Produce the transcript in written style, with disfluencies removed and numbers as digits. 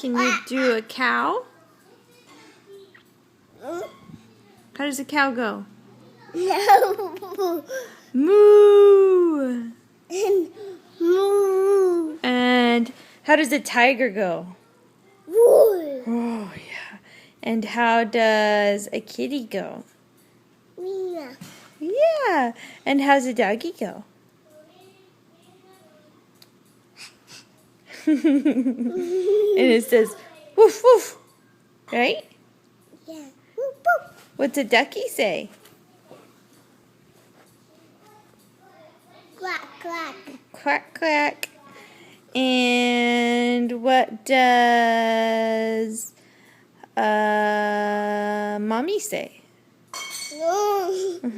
Can you do a cow? How does a cow go? No. Moo! Moo. And how does a tiger go? Roar. Oh, yeah. And how does a kitty go? Meow. Yeah. And how's a doggy go? And it says, woof, woof. Right? Yeah. Whoop, whoop. What's a ducky say? Quack, quack. Quack, quack. And what does mommy say? No.